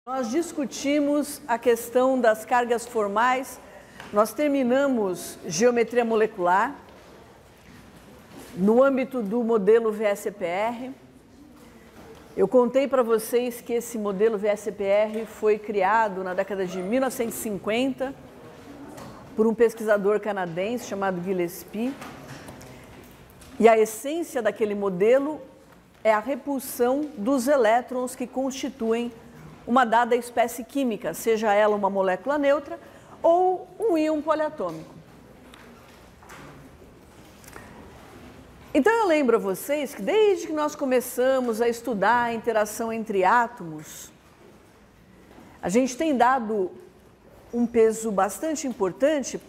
Nós discutimos a questão das cargas formais, nós terminamos geometria molecular no âmbito do modelo VSEPR. Eu contei para vocês que esse modelo VSEPR foi criado na década de 1950 por um pesquisador canadense chamado Gillespie. E a essência daquele modelo é a repulsão dos elétrons que constituem uma dada espécie química, seja ela uma molécula neutra ou um íon poliatômico. Então eu lembro a vocês que desde que nós começamos a estudar a interação entre átomos, a gente tem dado um peso bastante importante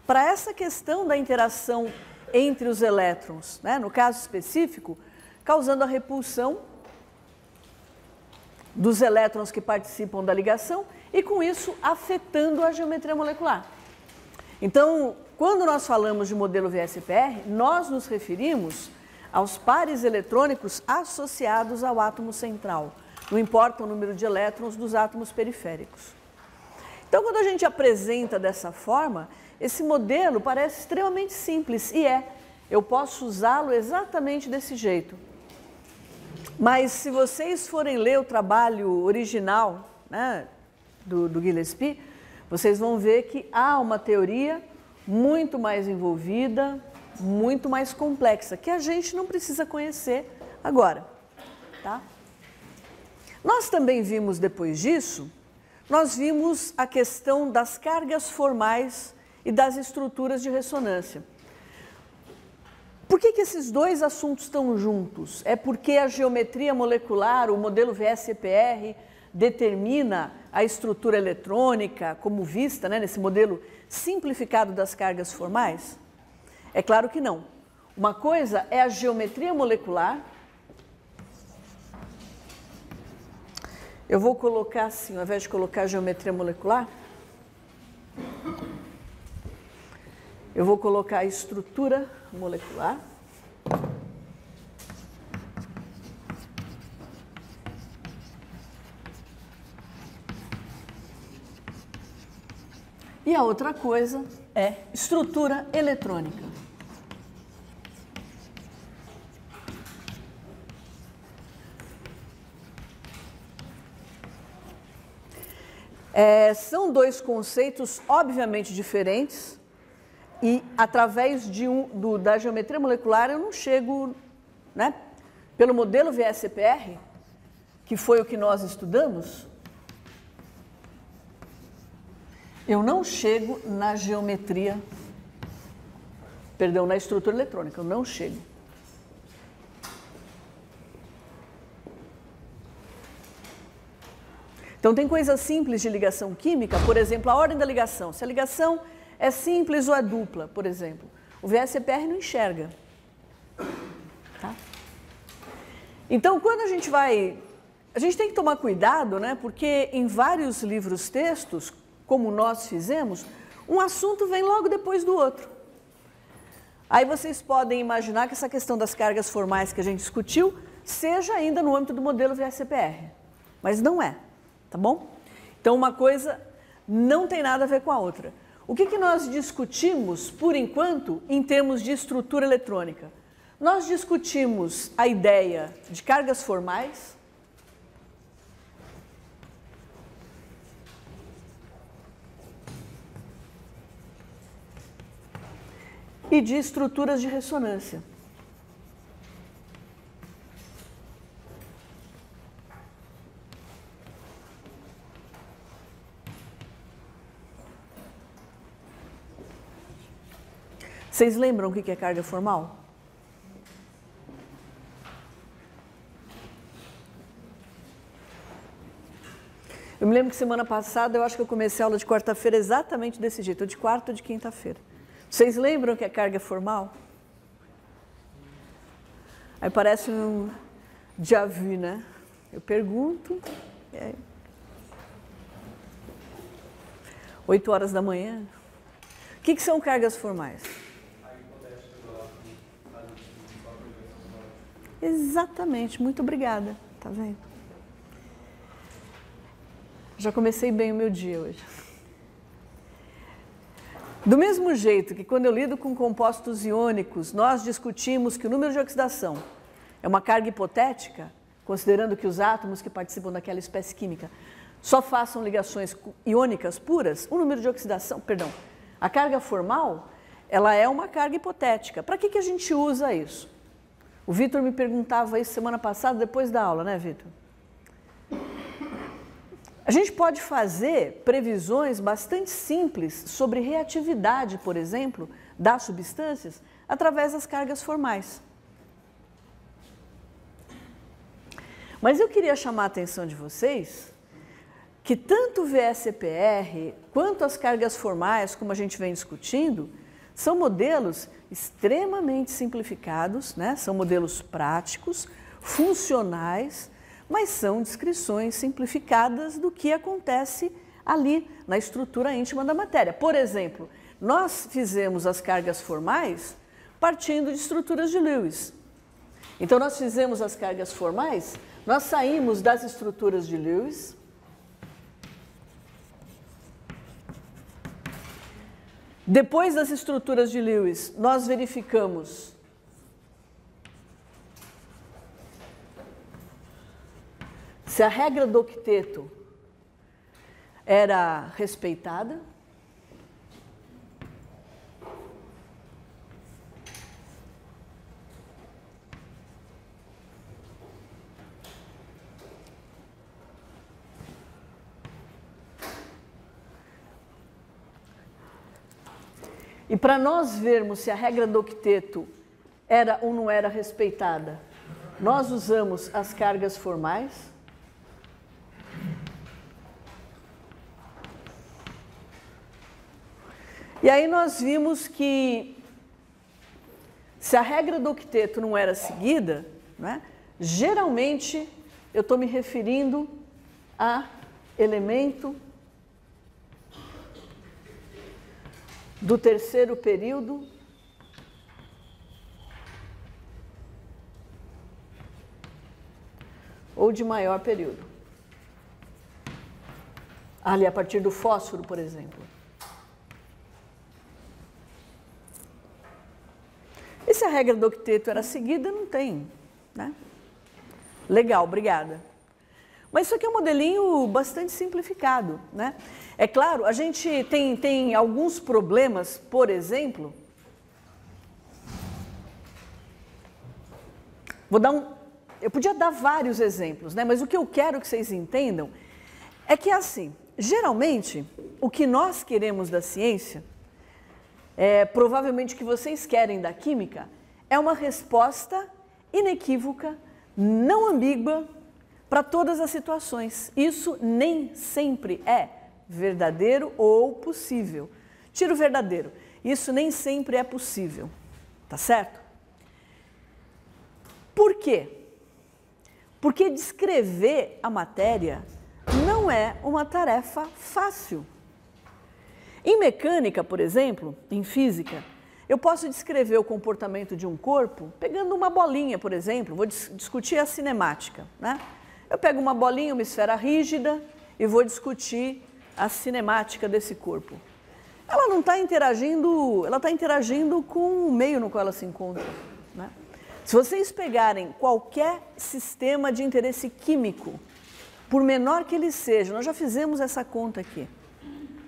para essa questão da interação entre os elétrons, né? No caso específico, causando a repulsão dos elétrons que participam da ligação e, com isso, afetando a geometria molecular. Então, quando nós falamos de modelo VSEPR, nós nos referimos aos pares eletrônicos associados ao átomo central. Não importa o número de elétrons dos átomos periféricos. Então, quando a gente apresenta dessa forma, esse modelo parece extremamente simples, e é. Eu posso usá-lo exatamente desse jeito. Mas se vocês forem ler o trabalho original, né, do Gillespie, vocês vão ver que há uma teoria muito mais envolvida, muito mais complexa, que a gente não precisa conhecer agora. Tá? Nós também vimos, depois disso, nós vimos a questão das cargas formais e das estruturas de ressonância. Por que esses dois assuntos estão juntos? É porque a geometria molecular, o modelo VSEPR, determina a estrutura eletrônica como vista, né, nesse modelo simplificado das cargas formais? É claro que não. Uma coisa é a geometria molecular. Eu vou colocar assim, ao invés de colocar geometria molecular, eu vou colocar a estrutura molecular. E a outra coisa é estrutura eletrônica. São dois conceitos obviamente diferentes. E, através da geometria molecular, eu não chego, né, pelo modelo VSEPR, que foi o que nós estudamos, eu não chego na geometria, perdão, na estrutura eletrônica, eu não chego. Então, tem coisas simples de ligação química, por exemplo, a ordem da ligação. Se a ligação é simples ou é dupla, por exemplo. O VSEPR não enxerga. Tá? Então, quando a gente tem que tomar cuidado, né? Porque em vários livros textos, como nós fizemos, um assunto vem logo depois do outro. Aí vocês podem imaginar que essa questão das cargas formais que a gente discutiu seja ainda no âmbito do modelo VSEPR. Mas não é, tá bom? Então, uma coisa não tem nada a ver com a outra. O que nós discutimos, por enquanto, em termos de estrutura eletrônica? Nós discutimos a ideia de cargas formais, e de estruturas de ressonância. Vocês lembram o que é carga formal? Eu me lembro que semana passada, eu acho que eu comecei a aula de quarta-feira exatamente desse jeito, ou de quarta ou de quinta-feira. Vocês lembram o que é carga formal? Aí parece um déjà vu, né? Eu pergunto, e aí... 8 horas da manhã. O que são cargas formais? Exatamente, muito obrigada, tá vendo? Já comecei bem o meu dia hoje. Do mesmo jeito que quando eu lido com compostos iônicos, nós discutimos que o número de oxidação é uma carga hipotética, considerando que os átomos que participam daquela espécie química só façam ligações iônicas puras, o número de oxidação, perdão, a carga formal, ela é uma carga hipotética. Para que a gente usa isso? O Vitor me perguntava isso semana passada, depois da aula, né, Vitor? A gente pode fazer previsões bastante simples sobre reatividade, por exemplo, das substâncias, através das cargas formais. Mas eu queria chamar a atenção de vocês que tanto o VSEPR quanto as cargas formais, como a gente vem discutindo, são modelos extremamente simplificados, né? São modelos práticos, funcionais, mas são descrições simplificadas do que acontece ali na estrutura íntima da matéria. Por exemplo, nós fizemos as cargas formais partindo de estruturas de Lewis. Então, nós fizemos as cargas formais, nós saímos das estruturas de Lewis, depois das estruturas de Lewis, nós verificamos se a regra do octeto era respeitada. E para nós vermos se a regra do octeto era ou não era respeitada, nós usamos as cargas formais. E aí nós vimos que se a regra do octeto não era seguida, né, geralmente eu estou me referindo a elemento do terceiro período ou de maior período. Ali, a partir do fósforo, por exemplo. E se a regra do octeto era seguida, não tem, né? Legal, obrigada. Mas isso aqui é um modelinho bastante simplificado, né? É claro, a gente tem alguns problemas, por exemplo, eu podia dar vários exemplos, né? Mas o que eu quero que vocês entendam é que, assim, geralmente, o que nós queremos da ciência, provavelmente o que vocês querem da química, é uma resposta inequívoca, não ambígua, para todas as situações. Isso nem sempre é verdadeiro ou possível. Tira o verdadeiro. Isso nem sempre é possível. Tá certo? Por quê? Porque descrever a matéria não é uma tarefa fácil. Em mecânica, por exemplo, em física, eu posso descrever o comportamento de um corpo pegando uma bolinha, por exemplo. Vou discutir a cinemática, né? Eu pego uma bolinha, uma esfera rígida e vou discutir a cinemática desse corpo. Ela não está interagindo, ela está interagindo com o meio no qual ela se encontra, né? Se vocês pegarem qualquer sistema de interesse químico, por menor que ele seja, nós já fizemos essa conta aqui,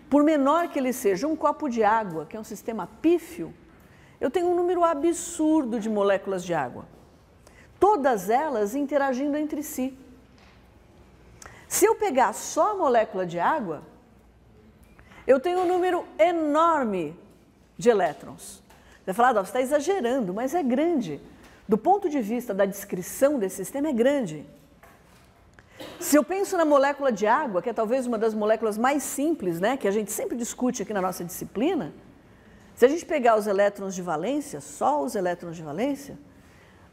por menor que ele seja, um copo de água, que é um sistema pífio, eu tenho um número absurdo de moléculas de água, todas elas interagindo entre si. Se eu pegar só a molécula de água, eu tenho um número enorme de elétrons. Você vai falar, você está exagerando, mas é grande. Do ponto de vista da descrição desse sistema, é grande. Se eu penso na molécula de água, que é talvez uma das moléculas mais simples, né, que a gente sempre discute aqui na nossa disciplina, se a gente pegar os elétrons de valência, só os elétrons de valência,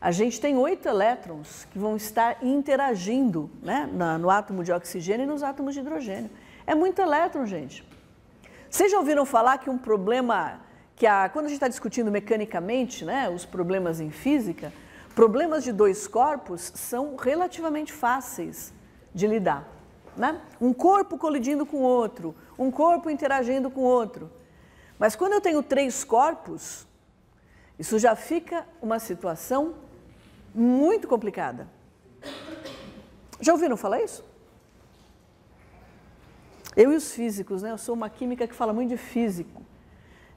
a gente tem 8 elétrons que vão estar interagindo, né, no átomo de oxigênio e nos átomos de hidrogênio. É muito elétron, gente. Vocês já ouviram falar que um problema, quando a gente está discutindo mecanicamente, né, os problemas em física, problemas de dois corpos são relativamente fáceis de lidar, né? Um corpo colidindo com o outro, um corpo interagindo com o outro. Mas quando eu tenho três corpos, isso já fica uma situação muito complicada. Já ouviram falar isso? Eu e os físicos, né? Eu sou uma química que fala muito de físico.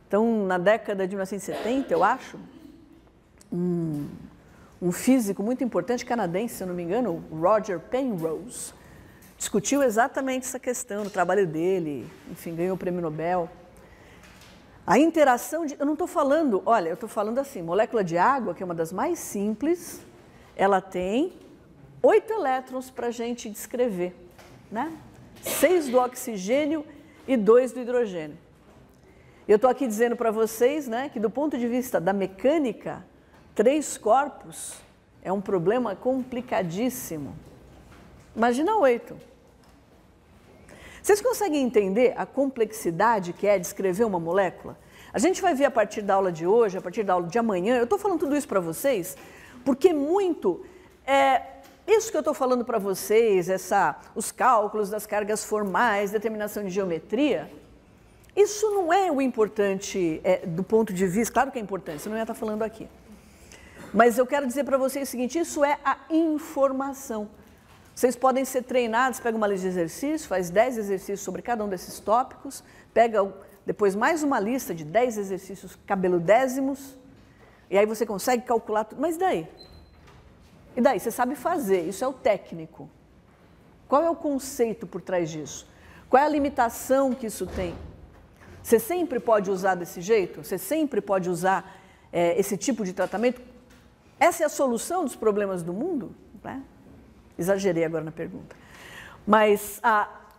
Então, na década de 1970, eu acho, um físico muito importante, canadense, se eu não me engano, Roger Penrose, discutiu exatamente essa questão no trabalho dele, enfim, ganhou o prêmio Nobel. A interação de... Eu não estou falando... Olha, eu estou falando assim, molécula de água, que é uma das mais simples, ela tem 8 elétrons para a gente descrever, né? 6 do oxigênio e 2 do hidrogênio. Eu estou aqui dizendo para vocês, né, que do ponto de vista da mecânica, 3 corpos é um problema complicadíssimo. Imagina 8. Vocês conseguem entender a complexidade que é descrever uma molécula? A gente vai ver a partir da aula de hoje, a partir da aula de amanhã. Eu estou falando tudo isso para vocês porque isso que eu estou falando para vocês, os cálculos das cargas formais, determinação de geometria, isso não é o importante do ponto de vista, claro que é importante, você não ia estar falando aqui. Mas eu quero dizer para vocês o seguinte, isso é a informação. Vocês podem ser treinados, pega uma lista de exercícios, faz 10 exercícios sobre cada um desses tópicos, pega depois mais uma lista de 10 exercícios cabeludésimos, e aí você consegue calcular tudo. Mas daí? E daí? Você sabe fazer, isso é o técnico. Qual é o conceito por trás disso? Qual é a limitação que isso tem? Você sempre pode usar desse jeito? Você sempre pode usar esse tipo de tratamento? Essa é a solução dos problemas do mundo? Né? Exagerei agora na pergunta. Mas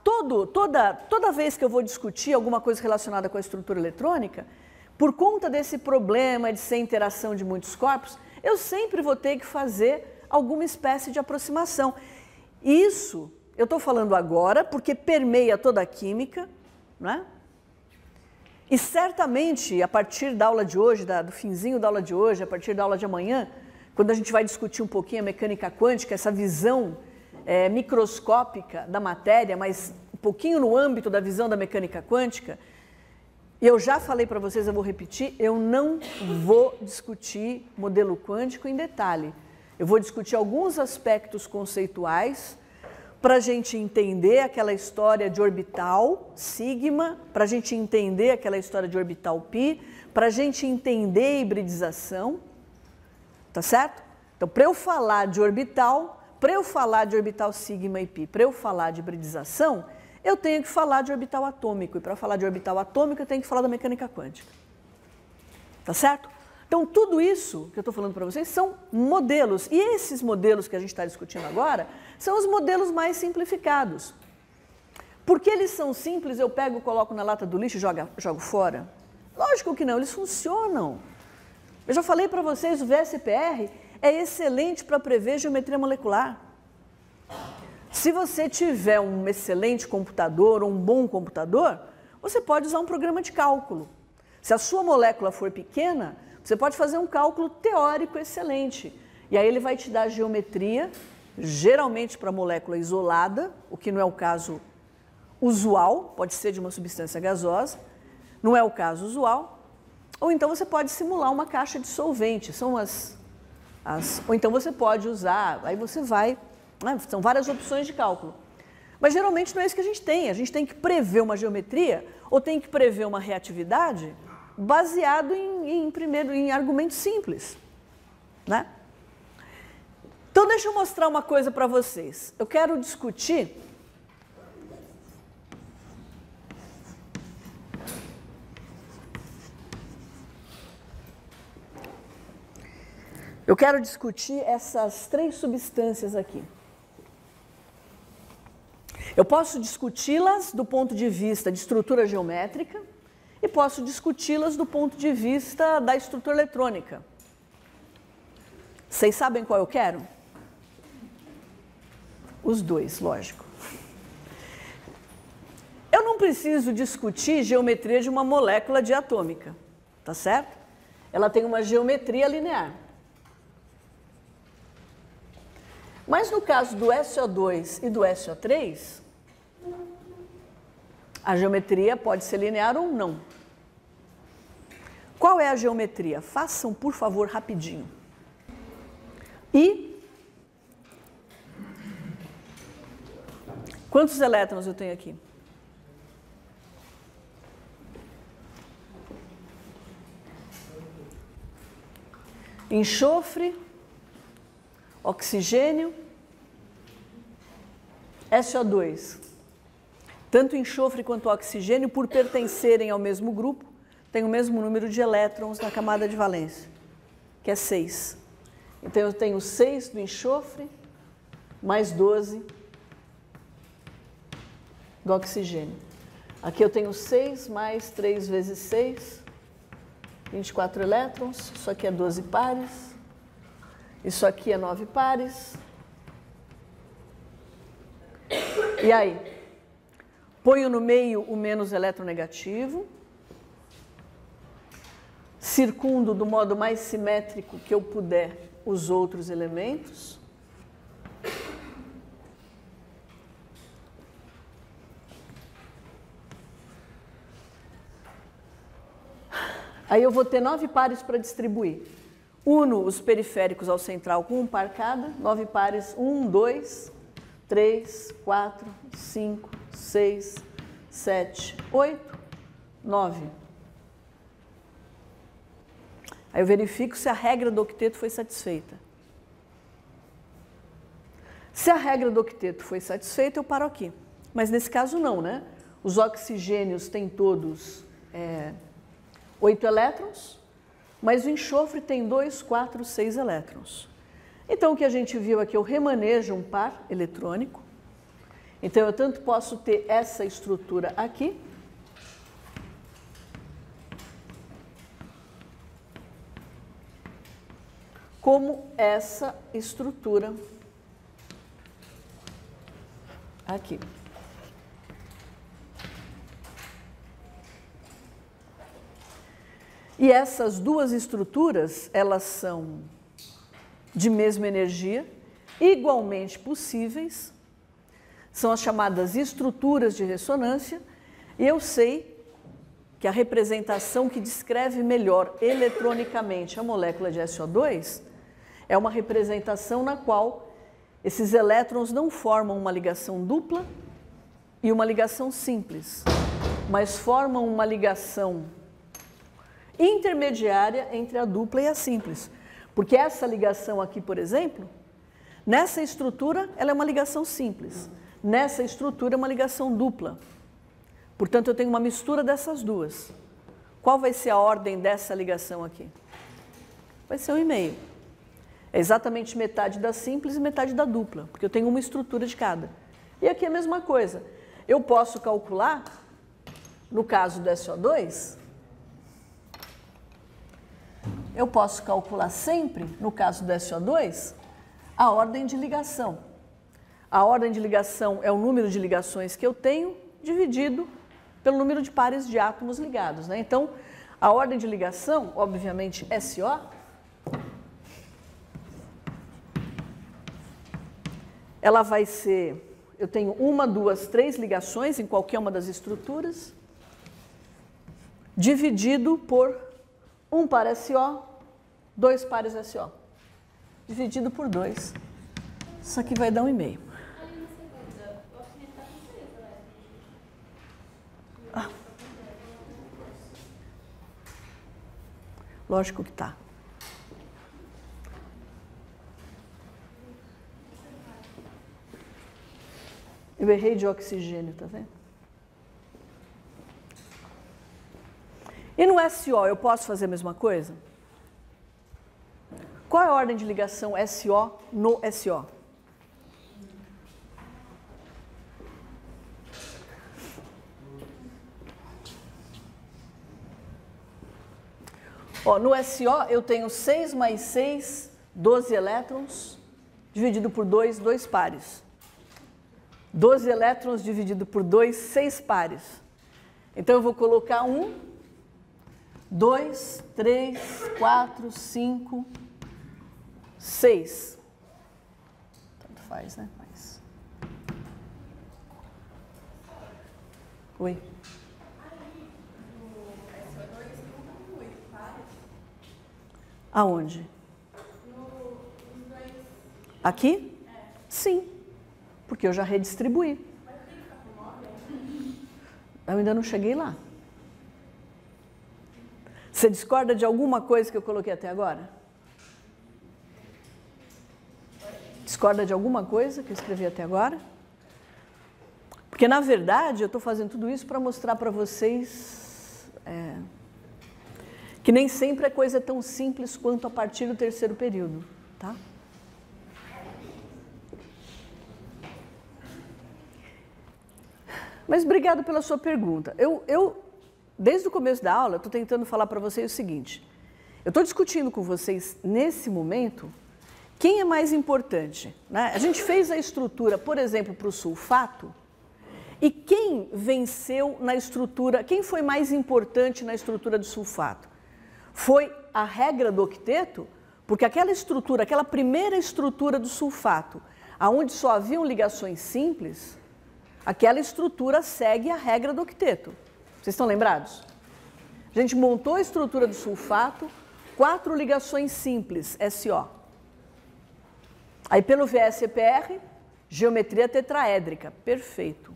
toda vez que eu vou discutir alguma coisa relacionada com a estrutura eletrônica, por conta desse problema de ser interação de muitos corpos, eu sempre vou ter que fazer alguma espécie de aproximação. Isso eu estou falando agora porque permeia toda a química, né? E certamente, a partir da aula de hoje, do finzinho da aula de hoje, a partir da aula de amanhã, quando a gente vai discutir um pouquinho a mecânica quântica, essa visão microscópica da matéria, mas um pouquinho no âmbito da visão da mecânica quântica, eu já falei para vocês, eu vou repetir, eu não vou discutir modelo quântico em detalhe. Eu vou discutir alguns aspectos conceituais para a gente entender aquela história de orbital sigma, para a gente entender aquela história de orbital pi, para a gente entender a hibridização, tá certo? Então, para eu falar de orbital sigma e pi, para eu falar de hibridização, eu tenho que falar de orbital atômico, e para falar de orbital atômico eu tenho que falar da mecânica quântica, tá certo? Então, tudo isso que eu estou falando para vocês são modelos, e esses modelos que a gente está discutindo agora são os modelos mais simplificados. Porque eles são simples, eu pego, coloco na lata do lixo e jogo fora? Lógico que não, eles funcionam. Eu já falei para vocês, o VSPR é excelente para prever geometria molecular. Se você tiver um excelente computador ou um bom computador, você pode usar um programa de cálculo. Se a sua molécula for pequena, você pode fazer um cálculo teórico excelente. E aí ele vai te dar geometria, geralmente para molécula isolada, o que não é o caso usual, pode ser de uma substância gasosa, não é o caso usual. Ou então você pode simular uma caixa de solvente, ou então você pode usar, aí você vai, né, são várias opções de cálculo. Mas geralmente não é isso que a gente tem que prever uma geometria ou tem que prever uma reatividade baseado em argumentos simples, né? Então deixa eu mostrar uma coisa para vocês. Eu quero discutir essas 3 substâncias aqui. Eu posso discuti-las do ponto de vista de estrutura geométrica e posso discuti-las do ponto de vista da estrutura eletrônica. Vocês sabem qual eu quero? Os dois, lógico. Eu não preciso discutir geometria de uma molécula diatômica, tá certo? Ela tem uma geometria linear. Mas no caso do SO2 e do SO3, a geometria pode ser linear ou não. Qual é a geometria? Façam, por favor, rapidinho. E quantos elétrons eu tenho aqui? Enxofre, oxigênio, SO2. Tanto enxofre quanto oxigênio, por pertencerem ao mesmo grupo, têm o mesmo número de elétrons na camada de valência, que é 6. Então, eu tenho 6 do enxofre, mais 12 do oxigênio. Aqui eu tenho 6 mais 3 vezes 6, 24 elétrons. Isso aqui é 12 pares. Isso aqui é 9 pares. E aí? Ponho no meio o menos eletronegativo. Circundo do modo mais simétrico que eu puder os outros elementos. Aí eu vou ter 9 pares para distribuir. Uno os periféricos ao central com um par cada. 9 pares, 1, 2, 3, 4, 5, 6, 7, 8, 9. Aí eu verifico se a regra do octeto foi satisfeita. Se a regra do octeto foi satisfeita, eu paro aqui. Mas nesse caso não, né? Os oxigênios têm todos 8 elétrons, mas o enxofre tem 2, 4, 6 elétrons. Então, o que a gente viu aqui, eu remanejo um par eletrônico. Então, eu tanto posso ter essa estrutura aqui, como essa estrutura aqui. E essas duas estruturas, elas são de mesma energia, igualmente possíveis, são as chamadas estruturas de ressonância, e eu sei que a representação que descreve melhor eletronicamente a molécula de SO2 é uma representação na qual esses elétrons não formam uma ligação dupla e uma ligação simples, mas formam uma ligação intermediária entre a dupla e a simples. Porque essa ligação aqui, por exemplo, nessa estrutura ela é uma ligação simples, nessa estrutura é uma ligação dupla. Portanto, eu tenho uma mistura dessas duas. Qual vai ser a ordem dessa ligação aqui? Vai ser 1,5. É exatamente metade da simples e metade da dupla, porque eu tenho uma estrutura de cada. E aqui é a mesma coisa. Eu posso calcular, no caso do SO2, eu posso calcular sempre, no caso do SO2, a ordem de ligação. A ordem de ligação é o número de ligações que eu tenho dividido pelo número de pares de átomos ligados, né? Então, a ordem de ligação, obviamente, SO, ela vai ser, eu tenho 1, 2, 3 ligações em qualquer uma das estruturas, dividido por 1 par SO, 2 pares SO. Dividido por 2. Isso aqui vai dar 1,5. Lógico que está. Eu errei de oxigênio, tá vendo? E no SO, eu posso fazer a mesma coisa? Qual é a ordem de ligação SO no SO? Ó, no SO, eu tenho 6 mais 6, 12 elétrons, dividido por 2, 2 pares. 12 elétrons dividido por 2, 6 pares. Então, eu vou colocar 1, 2, 3, 4, 5, 6. Tanto faz, né? Mas... Oi? Aonde? Aqui? Sim, porque eu já redistribuí. Eu ainda não cheguei lá. Você discorda de alguma coisa que eu coloquei até agora? Discorda de alguma coisa que eu escrevi até agora? Porque, na verdade, eu estou fazendo tudo isso para mostrar para vocês que nem sempre a coisa é tão simples quanto a partir do terceiro período, tá? Mas obrigado pela sua pergunta. Desde o começo da aula, estou tentando falar para vocês o seguinte. Eu estou discutindo com vocês, nesse momento, quem é mais importante, né? A gente fez a estrutura, por exemplo, para o sulfato, e quem venceu na estrutura, quem foi mais importante na estrutura do sulfato? Foi a regra do octeto, porque aquela estrutura, aquela primeira estrutura do sulfato, onde só haviam ligações simples, aquela estrutura segue a regra do octeto. Vocês estão lembrados? A gente montou a estrutura do sulfato, 4 ligações simples, SO. Aí pelo VSEPR, geometria tetraédrica, perfeito.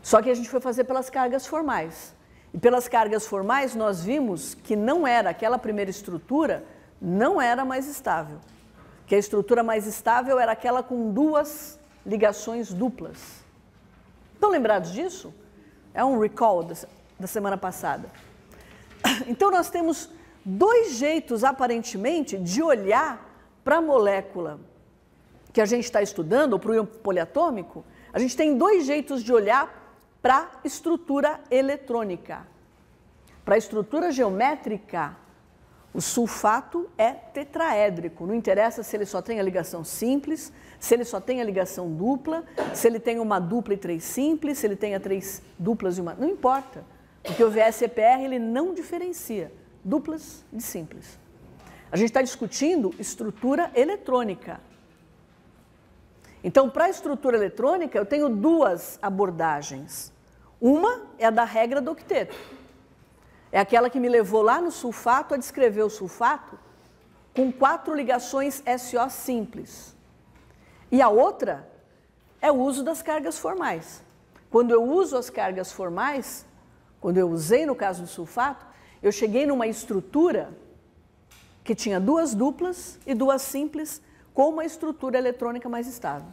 Só que a gente foi fazer pelas cargas formais. E pelas cargas formais nós vimos que não era, aquela primeira estrutura não era mais estável. Que a estrutura mais estável era aquela com 2 ligações duplas. Estão lembrados disso? É um recall da semana passada. Então, nós temos 2 jeitos, aparentemente, de olhar para a molécula que a gente está estudando, ou para o ion poliatômico. A gente tem 2 jeitos de olhar para a estrutura eletrônica. Para a estrutura geométrica, o sulfato é tetraédrico. Não interessa se ele só tem a ligação simples, se ele só tem a ligação dupla, se ele tem uma dupla e 3 simples, se ele tem 3 duplas e uma... Não importa, porque o VSEPR ele não diferencia duplas de simples. A gente está discutindo estrutura eletrônica. Então, para a estrutura eletrônica, eu tenho 2 abordagens. Uma é a da regra do octeto. É aquela que me levou lá no sulfato a descrever o sulfato com 4 ligações SO simples. E a outra é o uso das cargas formais. Quando eu uso as cargas formais, quando eu usei no caso do sulfato, eu cheguei numa estrutura que tinha 2 duplas e 2 simples com uma estrutura eletrônica mais estável.